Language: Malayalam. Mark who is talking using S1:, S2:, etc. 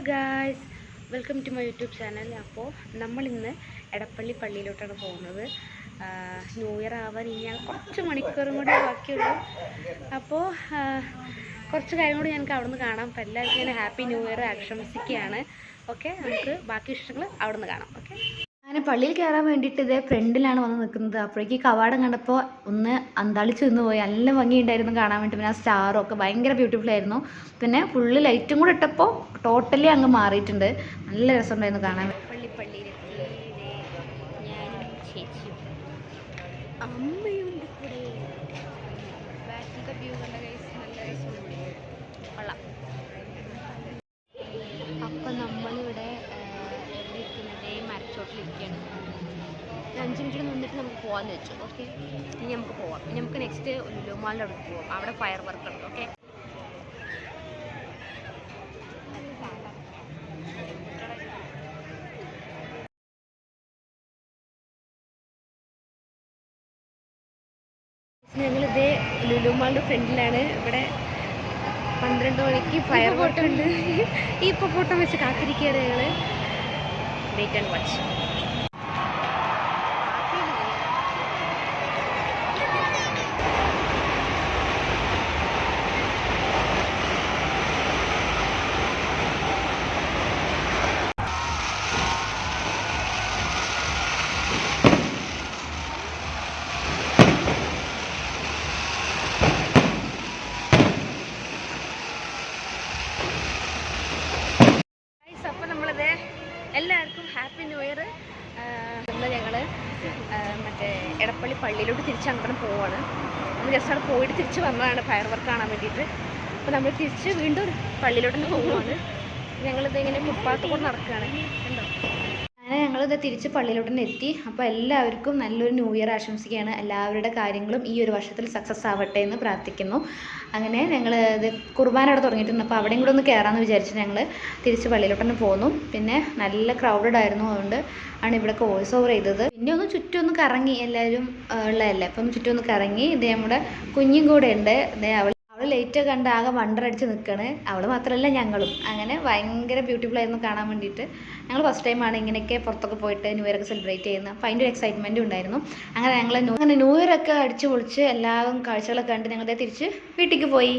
S1: Guys, welcome to my YouTube channel. അപ്പോൾ നമ്മളിന്ന് എടപ്പള്ളി പള്ളിയിലോട്ടാണ് പോകുന്നത്. ന്യൂ ഇയർ ആവാൻ ഇനി കുറച്ച് മണിക്കൂറും കൂടി ബാക്കിയുള്ളൂ. അപ്പോൾ കുറച്ച് കാര്യം കൂടി ഞങ്ങൾക്ക് അവിടെ നിന്ന് കാണാം. അപ്പോൾ എല്ലാവർക്കും ഞാൻ ഹാപ്പി ന്യൂ ഇയർ ആശംസിക്കുകയാണ്. ഓക്കെ, നമുക്ക് ബാക്കി വിശേഷങ്ങൾ അവിടെ നിന്ന് കാണാം. ഓക്കെ, അങ്ങനെ പള്ളിയിൽ കയറാൻ വേണ്ടിയിട്ട് ഇതേ ഫ്രണ്ടിലാണ് വന്ന് നിൽക്കുന്നത്. അപ്പോഴേക്ക് കവാടം കണ്ടപ്പോൾ ഒന്ന് അന്താളിച്ച് നിന്ന് പോയി. നല്ല ഭംഗിയുണ്ടായിരുന്നു കാണാൻ വേണ്ടി. പിന്നെ ആ സ്റ്റാറും ഒക്കെ ഭയങ്കര ബ്യൂട്ടിഫുൾ ആയിരുന്നു. പിന്നെ ഫുള്ള് ലൈറ്റും കൂടെ ഇട്ടപ്പോൾ ടോട്ടലി അങ്ങ് മാറിയിട്ടുണ്ട്. നല്ല രസമുണ്ടായിരുന്നു കാണാൻ. ഞാനും ചേച്ചിയും അമ്മയുണ്ട് കൂടെ. ബാക്കിലത്തെ വ്യൂ കണ്ട കൈസ് നല്ല രസമുണ്ട്, കൊള്ളാം. അപ്പം നമ്മളിവിടെ എവിടെ ഇരിക്കുന്നത്? മരച്ചോട്ടിലിരിക്കുകയാണ്. 5 മിനിറ്റ് നിന്നിട്ട് നമുക്ക് പോകാമെന്ന് വെച്ചു. ഓക്കെ, ഇനി നമുക്ക് പോവാം. ഇനി നമുക്ക് നെക്സ്റ്റ് ലുലു മാളിൻ്റെ അവിടെ പോവാം. അവിടെ ഫയർ വർക്ക് ഉണ്ട്. ഓക്കെ, ഞങ്ങളിതേ ലുലു മാളിൻ്റെ ഫ്രണ്ടിലാണ്. ഇവിടെ 12 മണിക്ക് ഫയർ വർക്ക് ഉണ്ട്. ഈ പൊട്ടം വെച്ച് കാത്തിരിക്കുകയാണ് ഞങ്ങൾ. Wait and watch. അപ്പം നമ്മളിത് എല്ലാവർക്കും ഹാപ്പി ന്യൂ ഇയർ. ഇന്ന് ഞങ്ങൾ മറ്റേ എടപ്പള്ളി പള്ളിയിലോട്ട് തിരിച്ച് അങ്ങോട്ട് പോവാണ്. നമ്മൾ ജസ്റ്റ് അവിടെ പോയിട്ട് തിരിച്ച് വന്നതാണ് ഫയർ വർക്ക് കാണാൻ വേണ്ടിയിട്ട്. അപ്പോൾ നമ്മൾ തിരിച്ച് വീണ്ടും പള്ളിയിലോട്ട് തന്നെ പോവുകയാണ്. ഞങ്ങളിത് ഇങ്ങനെ ഫുട്പാത്ത് കൂടെ നടക്കുകയാണ്. ഉണ്ടോ? അങ്ങനെ ഞങ്ങളിത് തിരിച്ച് പള്ളിയിലോട്ട് തന്നെ എത്തി. അപ്പോൾ എല്ലാവർക്കും നല്ലൊരു ന്യൂ ഇയർ ആശംസിക്കുകയാണ്. എല്ലാവരുടെ കാര്യങ്ങളും ഈ ഒരു വർഷത്തിൽ സക്സസ് ആവട്ടെ എന്ന് പ്രാർത്ഥിക്കുന്നു. അങ്ങനെ ഞങ്ങൾ ഇത് കുർബാന അവിടെ തുടങ്ങിയിട്ടുണ്ട്. അപ്പോൾ അവിടെയും കൂടെ ഒന്ന് കയറാമെന്ന് വിചാരിച്ച് ഞങ്ങൾ തിരിച്ച് പള്ളിയിലോട്ട് തന്നെ പോന്നു. പിന്നെ നല്ല ക്രൗഡഡ് ആയിരുന്നു, അതുകൊണ്ട് ആണ് ഇവിടെ വോയിസ് ഓവർ ചെയ്തത്. പിന്നെ ഒന്ന് ചുറ്റും ഒന്ന് കറങ്ങി, എല്ലാവരും ഉള്ളതല്ലേ, അപ്പം ഒന്ന് ചുറ്റും ഒന്ന് കറങ്ങി. ഇതേ നമ്മുടെ കുഞ്ഞും കൂടെ ഉണ്ട്. ഇതേ അവൾ ലേറ്റ് കണ്ട് ആകെ വണ്ടറടിച്ച് നിൽക്കുകയാണ്. അവൾ മാത്രമല്ല ഞങ്ങളും. അങ്ങനെ ഭയങ്കര ബ്യൂട്ടിഫുൾ ആയിരുന്നു കാണാൻ വേണ്ടിയിട്ട്. ഞങ്ങൾ ഫസ്റ്റ് ടൈമാണ് ഇങ്ങനെയൊക്കെ പുറത്തൊക്കെ പോയിട്ട് ന്യൂ ഇയർ ഒക്കെ സെലിബ്രേറ്റ് ചെയ്യുന്നത്. അപ്പോൾ അതിൻ്റെ ഒരു എക്സൈറ്റ്മെൻറ്റും ഉണ്ടായിരുന്നു. അങ്ങനെ ഞങ്ങൾ ന്യൂ ഇയർ ഒക്കെ അടിച്ച് പൊളിച്ച് എല്ലാവരും കാഴ്ചകളൊക്കെ കണ്ട് ഞങ്ങൾ തിരിച്ച് വീട്ടിലേക്ക് പോയി.